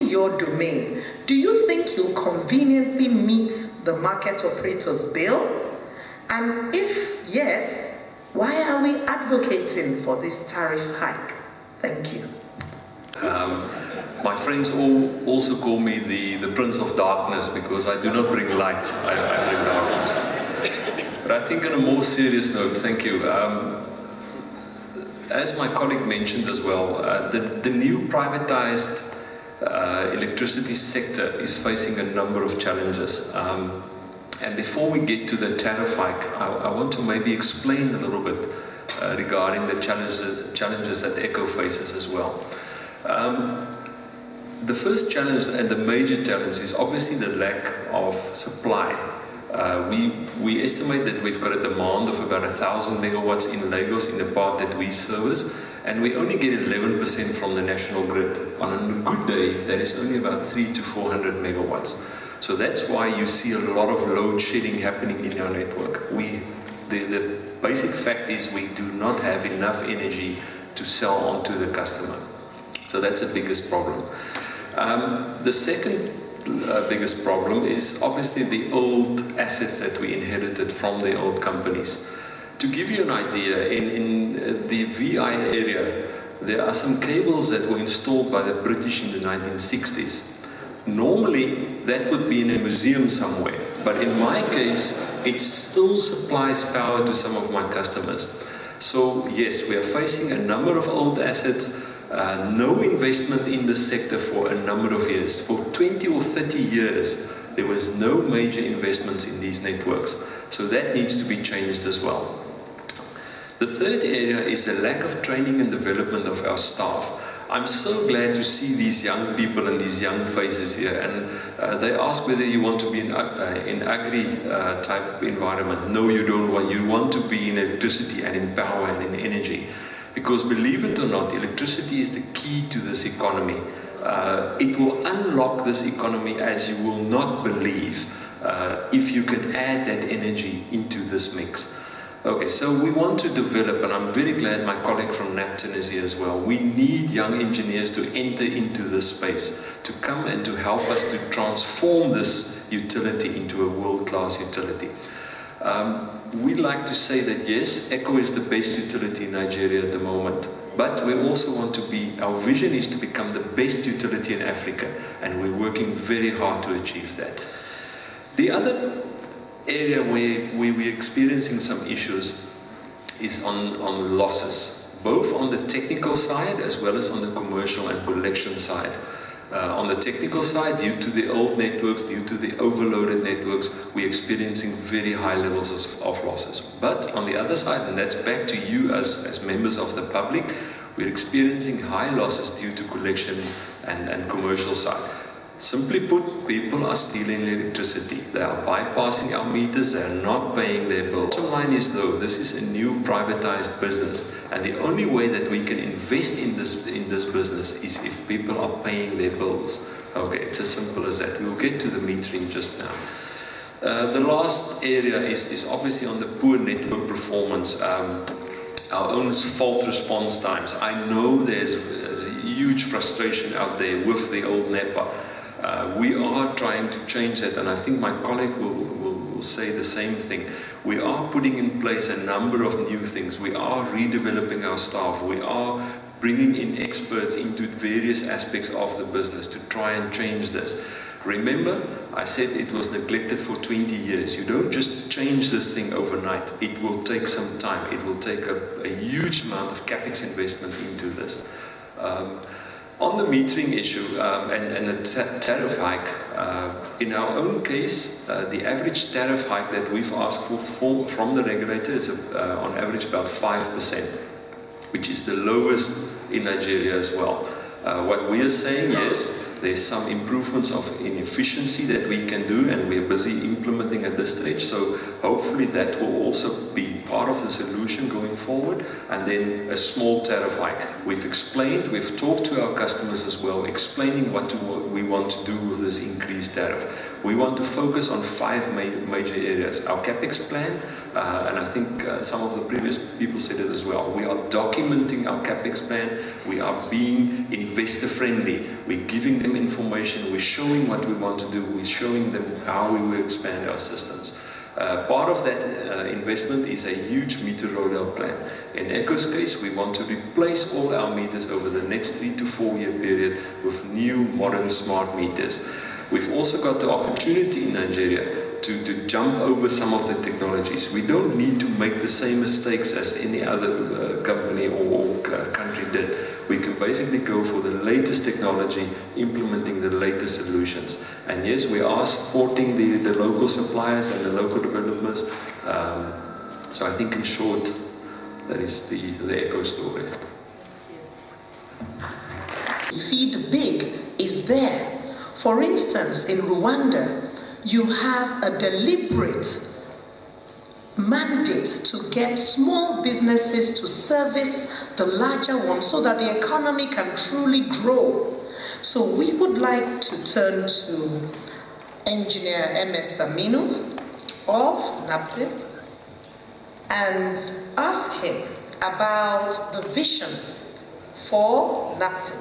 your domain, do you think you'll conveniently meet the market operator's bill? And if yes, why are we advocating for this tariff hike? Thank you. My friends also call me the Prince of Darkness because I do not bring light, I bring darkness. But I think on a more serious note, thank you. As my colleague mentioned as well, the new privatized electricity sector is facing a number of challenges. And before we get to the tariff hike, I want to maybe explain a little bit regarding the challenges that ECO faces as well. The first challenge and the major challenge is obviously the lack of supply. We estimate that we've got a demand of about 1,000 megawatts in Lagos in the part that we service, and we only get 11% from the national grid. On a good day, that is only about 300 to 400 megawatts. So that's why you see a lot of load shedding happening in our network. The basic fact is we do not have enough energy to sell on to the customer. So that's the biggest problem. The second biggest problem is obviously the old assets that we inherited from the old companies. To give you an idea, in the VI area, there are some cables that were installed by the British in the 1960s. Normally, that would be in a museum somewhere, but in my case, it still supplies power to some of my customers. So yes, we are facing a number of old assets, no investment in the sector for a number of years. For 20 or 30 years, there was no major investments in these networks. So that needs to be changed as well. The third area is the lack of training and development of our staff. I'm so glad to see these young people and these young faces here, and they ask whether you want to be in agri type environment. No, you don't want. You want to be in electricity and in power and in energy. Because believe it or not, electricity is the key to this economy. It will unlock this economy as you will not believe if you can add that energy into this mix. Okay, so we want to develop, and I'm very glad my colleague from Napton is here as well. We need young engineers to enter into this space, to come and to help us to transform this utility into a world-class utility. We like to say that yes, ECO is the best utility in Nigeria at the moment, but we also want to be, our vision is to become the best utility in Africa, and we're working very hard to achieve that. The other area where we're experiencing some issues is on losses, both on the technical side as well as on the commercial and collection side. On the technical side, due to the old networks, due to the overloaded networks, we're experiencing very high levels of losses. But on the other side, and that's back to you as members of the public, we're experiencing high losses due to collection and commercial side. Simply put, people are stealing electricity. They are bypassing our meters, they are not paying their bill. Bottom line is though, this is a new privatized business, and the only way that we can invest in this business is if people are paying their bills. Okay, it's as simple as that. We'll get to the metering just now. The last area is obviously on the poor network performance. Our own fault response times. I know there's a huge frustration out there with the old NEPA. We are trying to change that, and I think my colleague will say the same thing. We are putting in place a number of new things. We are redeveloping our staff. We are bringing in experts into various aspects of the business to try and change this. Remember, I said it was neglected for 20 years. You don't just change this thing overnight. It will take some time. It will take a huge amount of CapEx investment into this. On the metering issue and the tariff hike, in our own case, the average tariff hike that we've asked for from the regulator is on average about 5%, which is the lowest in Nigeria as well. What we are saying is there's some improvements in efficiency that we can do, and we're busy implementing at this stage. So hopefully that will also be part of the solution going forward. And then a small tariff hike. We've explained, we've talked to our customers as well, explaining what we want to do with this increased tariff. We want to focus on 5 major areas. Our CapEx plan, and I think some of the previous people said it as well. We are documenting our CapEx plan. We are being investor friendly. We're giving them them information, we're showing what we want to do, we're showing them how we will expand our systems. Part of that investment is a huge meter rollout plan. In Echo's case, we want to replace all our meters over the next 3 to 4 year period with new modern smart meters. We've also got the opportunity in Nigeria to jump over some of the technologies. We don't need to make the same mistakes as any other company or country did. We can basically go for the latest technology, implementing the latest solutions. And yes, we are supporting the local suppliers and the local developers. So I think in short, that is the Echo story. Feed big is there. For instance, in Rwanda, you have a deliberate mandate to get small businesses to service the larger ones so that the economy can truly grow. So we would like to turn to Engineer MS Aminu of NAPTIP and ask him about the vision for NAPTIP.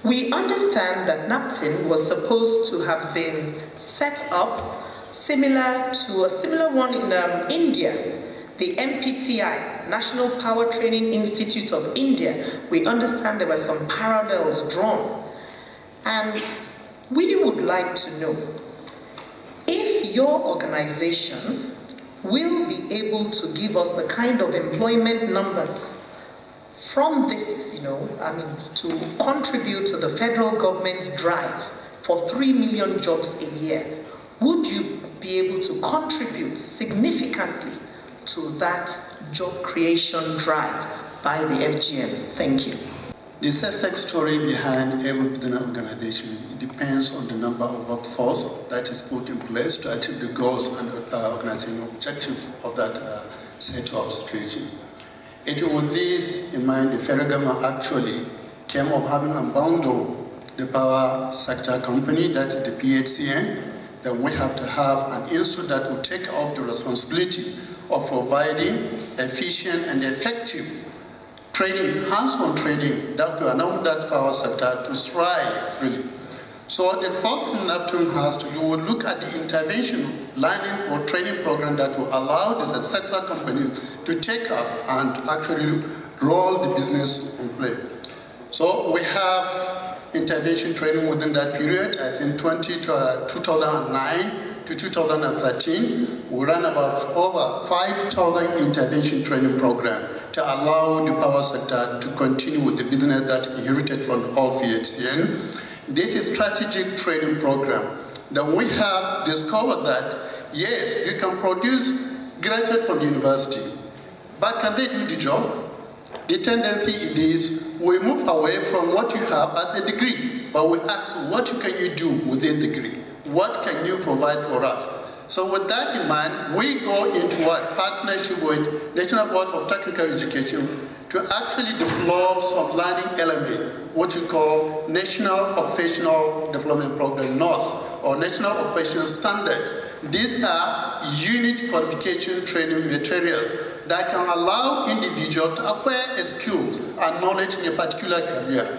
We understand that NAPTIP was supposed to have been set up similar to a similar one in India, the MPTI, National Power Training Institute of India. We understand there were some parallels drawn. And we would like to know if your organization will be able to give us the kind of employment numbers from this, to contribute to the federal government's drive for 3 million jobs a year. Would you be able to contribute significantly to that job creation drive by the FGM? Thank you. The success story behind every business organization, it depends on the number of workforce that is put in place to achieve the goals and organizational objective of that set of situation. It with this in mind, the federal government actually came up having unbundled the power sector company, that is the PHCN. Then we have to have an institute that will take up the responsibility of providing efficient and effective training, hands-on training that will allow that power sector to thrive, really. So the first thing NAPTIP has to do, will look at the intervention learning or training program that will allow the sector companies to take up and actually roll the business in play. So we have intervention training within that period. I think 2009 to 2013, we ran about over 5,000 intervention training program to allow the power sector to continue with the business that inherited from the old VHCN. This is strategic training program. Then we have discovered that, yes, you can produce graduates from the university, but can they do the job? The tendency is we move away from what you have as a degree, but we ask, what can you do within the degree? What can you provide for us? So with that in mind, we go into what? Partnership with National Board of Technical Education to actually develop some learning element, what you call National Occupational Development Program, NOS, or National Occupational Standard. These are unit qualification training materials that can allow individuals to acquire skills and knowledge in a particular career.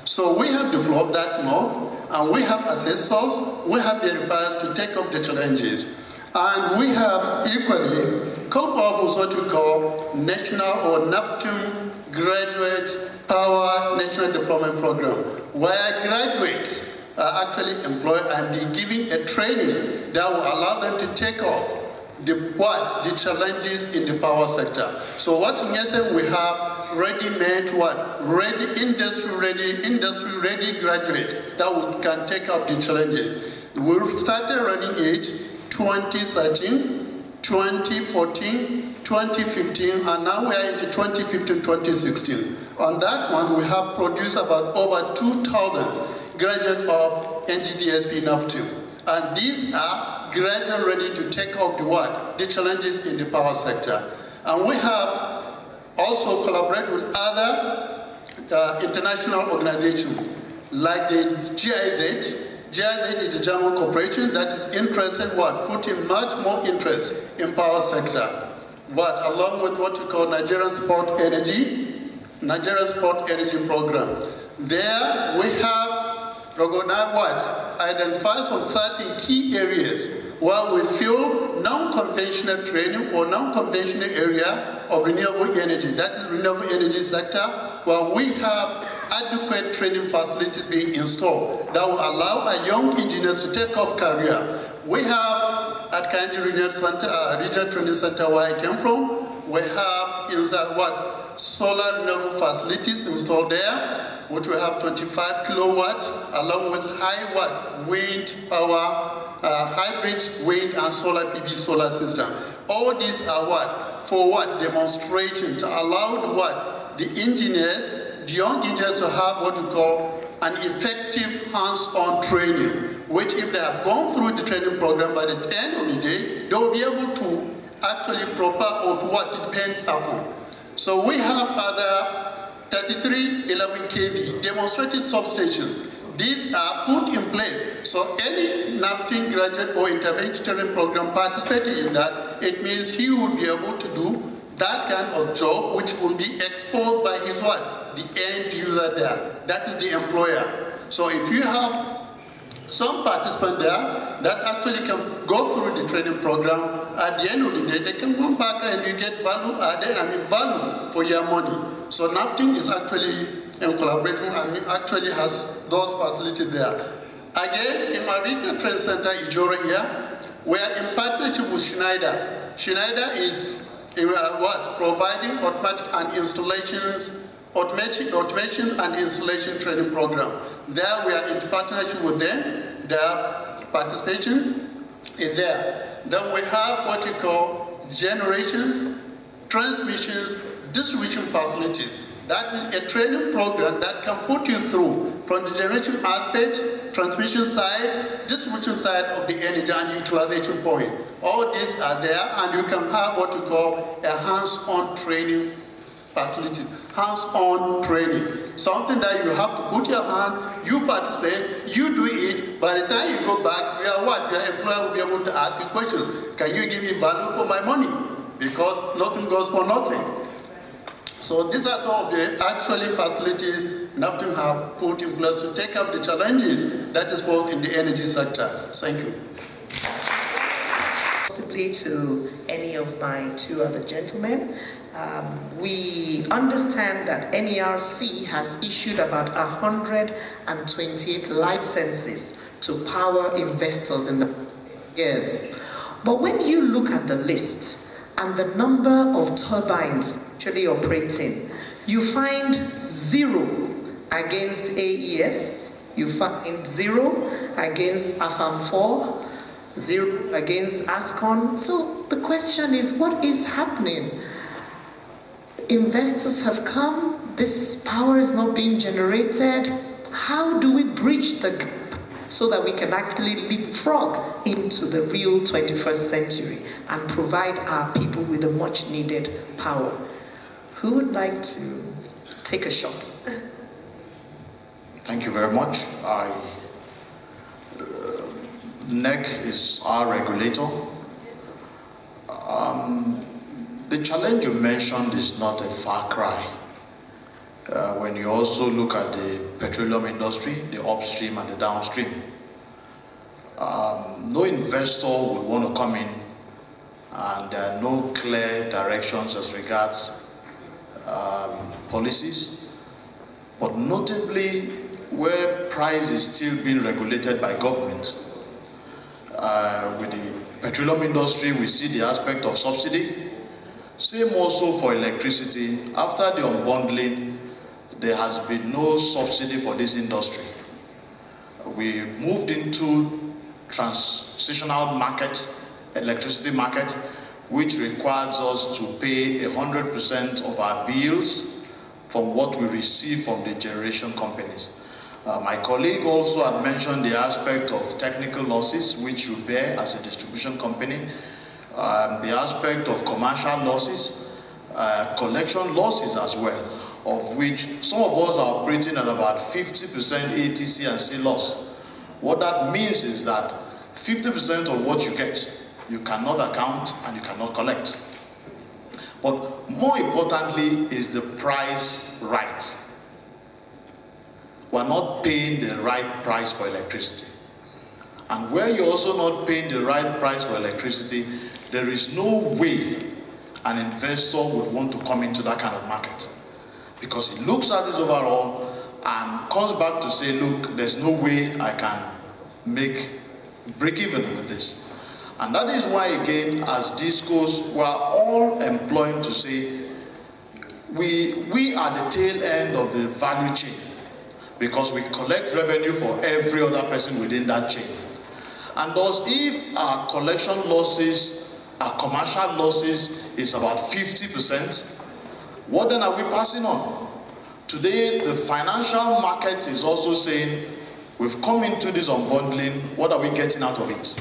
So we have developed that NOS, and we have assessors, we have verifiers to take up the challenges. And we have equally come up with what we call National or NAPTIP Graduate Power National Deployment Program, where graduates are actually employed and be given a training that will allow them to take off the challenges in the power sector. So what in essence we have ready-made industry-ready graduates that can take up the challenges. We started running it 2013, 2014, 2015, and now we are into 2015-2016. On that one, we have produced about over 2,000 graduates of NGDSP NAPTIP. And these are graduates ready to take up the challenges in the power sector. And we have also collaborated with other international organizations like the GIZ. GIZ is a German corporation that is interested putting much more interest in power sector. Along with what we call Nigerian Sport Energy Program. There we have identify some 13 key areas where we feel non-conventional training or non-conventional area of renewable energy, that is renewable energy sector, where we have adequate training facilities being installed that will allow our young engineers to take up career. We have at Kanji Regional Training Center where I came from, we have solar renewable facilities installed there, which will have 25 kilowatt, along with high wind power, hybrid wind and solar PV solar system. All these are demonstration to allow the engineers, the young engineers, to have what we call an effective hands-on training, which if they have gone through the training program, by the end of the day, they will be able to actually prepare or to what it depends upon. So we have other 3311 kV demonstrated substations. These are put in place. So any NAFTIN graduate or intervention training program participating in that, it means he will be able to do that kind of job, which will be exposed by his the end user there. That is the employer. So if you have some participant there that actually can go through the training program, at the end of the day, they can come back and you get value added, value for your money. So NAFTIN is actually in collaboration and actually has those facilities there. Again, in my regional training center, Ijoro here, we are in partnership with Schneider. Schneider is providing automatic and installations, automation and installation training program. There we are in partnership with them. Their participation is there. Then we have what you call generations, transmissions, distribution facilities. That is a training program that can put you through from the generation aspect, transmission side, distribution side of the energy and utilization point. All these are there, and you can have what we call a hands-on training facility. Hands-on training. Something that you have to put your hand, you participate, you do it. By the time you go back, your employer will be able to ask you questions. Can you give me value for my money? Because nothing goes for nothing. So these are some of the actually facilities NAFTIN have put in place to take up the challenges that is both in the energy sector. Thank you. Possibly to any of my two other gentlemen, we understand that NERC has issued about 128 licenses to power investors in the years. But when you look at the list and the number of turbines actually operating, you find 0 against AES, you find 0 against AFAM4, 0 against ASCON. So the question is, what is happening? Investors have come, this power is not being generated. How do we bridge the gap so that we can actually leapfrog into the real 21st century and provide our people with a much needed power? Who would like to take a shot? Thank you very much. NEC is our regulator. The challenge you mentioned is not a far cry. When you also look at the petroleum industry, the upstream and the downstream, no investor would want to come in and there are no clear directions as regards policies, but notably where price is still being regulated by government. With the petroleum industry, we see the aspect of subsidy. Same also for electricity. After the unbundling, there has been no subsidy for this industry. We moved into transitional market, electricity market, which requires us to pay 100% of our bills from what we receive from the generation companies. My colleague also had mentioned the aspect of technical losses, which you bear as a distribution company, the aspect of commercial losses, collection losses as well, of which some of us are operating at about 50% ATC and C loss. What that means is that 50% of what you get, you cannot account and you cannot collect. But more importantly is the price right. we're not paying the right price for electricity. And where you're also not paying the right price for electricity, there is no way an investor would want to come into that kind of market. Because he looks at this overall and comes back to say, look, there's no way I can break even with this. And that is why, again, as DISCOs, we're all employing to say, we are the tail end of the value chain, because we collect revenue for every other person within that chain. And thus, if our collection losses, our commercial losses is about 50%, what then are we passing on? Today, the financial market is also saying, we've come into this unbundling, what are we getting out of it?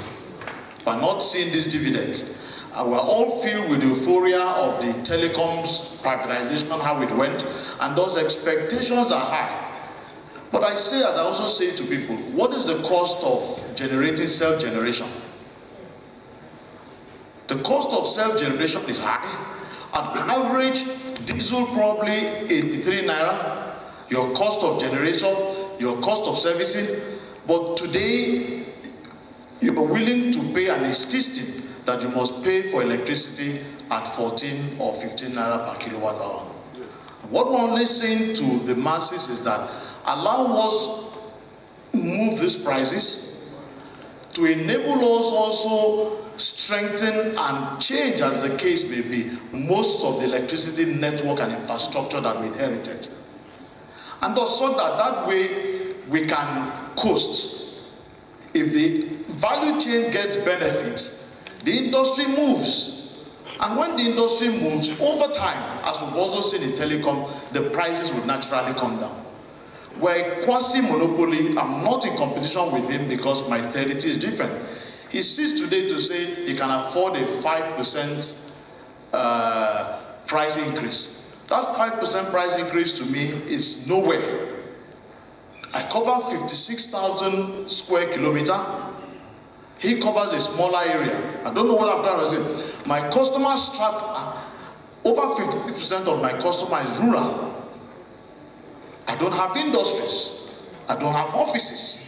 We're not seeing these dividends. We're all filled with euphoria of the telecoms privatization, how it went, and those expectations are high. But I say, as I also say to people, what is the cost of generating self-generation? The cost of self-generation is high. At the average, diesel probably 83 naira, your cost of generation, your cost of servicing, but today you are willing to pay and insisting that you must pay for electricity at 14 or 15 naira per kilowatt hour. And what we're only saying to the masses is that allow us move these prices to enable us also strengthen and change, as the case may be, most of the electricity network and infrastructure that we inherited. And thus, so that way we can coast. If the value chain gets benefit, the industry moves. And when the industry moves, over time, as we've also seen in telecom, the prices will naturally come down. We're a quasi-monopoly. I'm not in competition with him because my territory is different. He sees today to say he can afford a 5% price increase. That 5% price increase to me is nowhere. I cover 56,000 square kilometers. He covers a smaller area. I don't know what I'm trying to say. My customer over 50% of my customer is rural. I don't have industries. I don't have offices.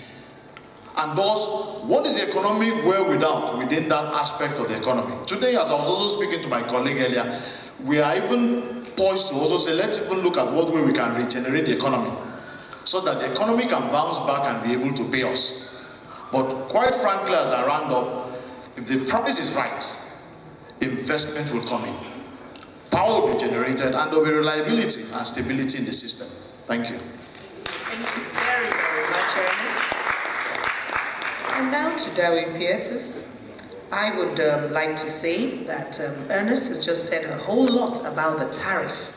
And thus, what is the economic wherewithal within that aspect of the economy? Today, as I was also speaking to my colleague earlier, we are even poised to also say, let's even look at what way we can regenerate the economy so that the economy can bounce back and be able to pay us. But quite frankly, as I round up, if the price is right, investment will come in. Power will be generated, and there will be reliability and stability in the system. Thank you. Thank you very, very much, Ernest. And now to Darwin Pietus. I would like to say that Ernest has just said a whole lot about the tariff.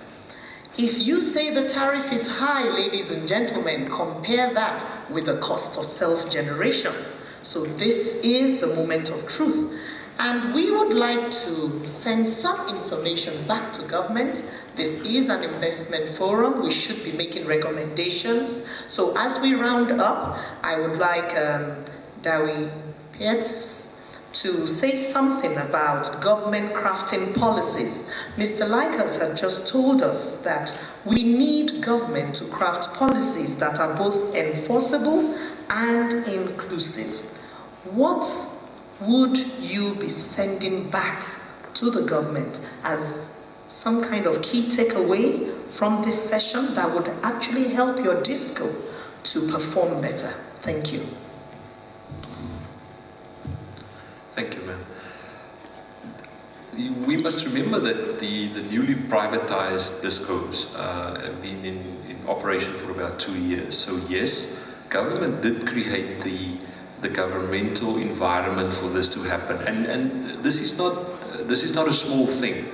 If you say the tariff is high, ladies and gentlemen, compare that with the cost of self-generation. So this is the moment of truth. And we would like to send some information back to government. This is an investment forum. We should be making recommendations. So as we round up, I would like Darwin Pietus to say something about government crafting policies. Mr. Likers had just told us that we need government to craft policies that are both enforceable and inclusive. What would you be sending back to the government as some kind of key takeaway from this session that would actually help your DISCO to perform better? Thank you. Thank you, ma'am. We must remember that the newly privatized DISCOs have been in operation for about 2 years. So yes, government did create the governmental environment for this to happen. And this is not a small thing.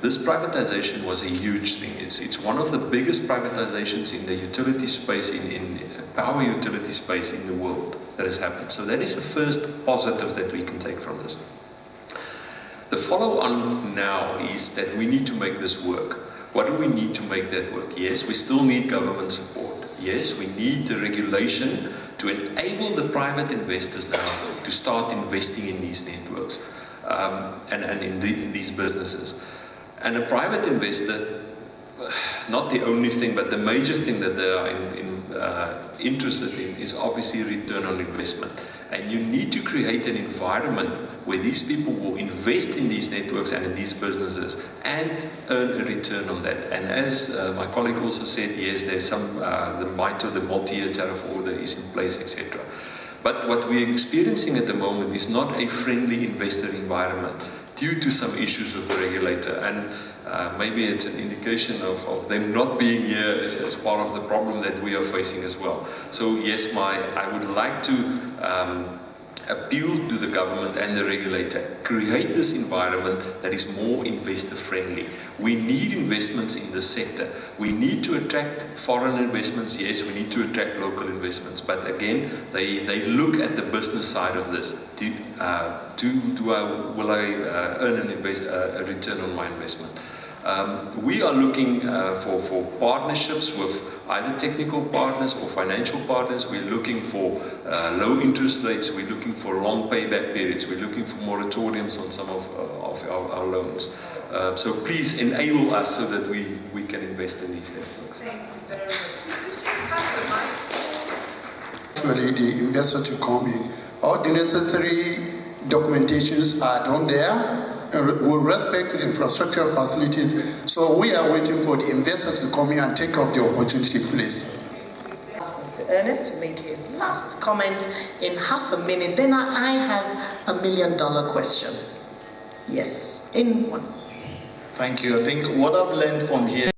This privatization was a huge thing. It's one of the biggest privatizations in the utility space, in power utility space in the world that has happened. So that is the first positive that we can take from this. The follow-on now is that we need to make this work. What do we need to make that work? Yes, we still need government support. Yes, we need the regulation to enable the private investors now to start investing in these networks and in these businesses. And a private investor, not the only thing, but the major thing that they are interested in is obviously return on investment. And you need to create an environment where these people will invest in these networks and in these businesses and earn a return on that. And as my colleague also said, yes, there's some, the might of the multi-year tariff order is in place, etc. But what we're experiencing at the moment is not a friendly investor environment due to some issues with the regulator. And maybe it's an indication of them not being here as part of the problem that we are facing as well. So yes, I would like to appeal to the government and the regulator, create this environment that is more investor friendly. We need investments in the sector. We need to attract foreign investments, yes, we need to attract local investments, but again, they look at the business side of this. Will I earn a return on my investment? We are looking for partnerships with either technical partners or financial partners. We're looking for low interest rates. We're looking for long payback periods. We're looking for moratoriums on some of our loans. So please enable us so that we can invest in these networks. Thank you very much. Just pass the mic. Actually, the investor to come in. All the necessary documentations are done there. With respect to the infrastructure facilities, so we are waiting for the investors to come in and take up the opportunity, please. Mr. Ernest to make his last comment in half a minute. Then I have $1 million question. Yes, in one. Thank you. I think what I've learned from here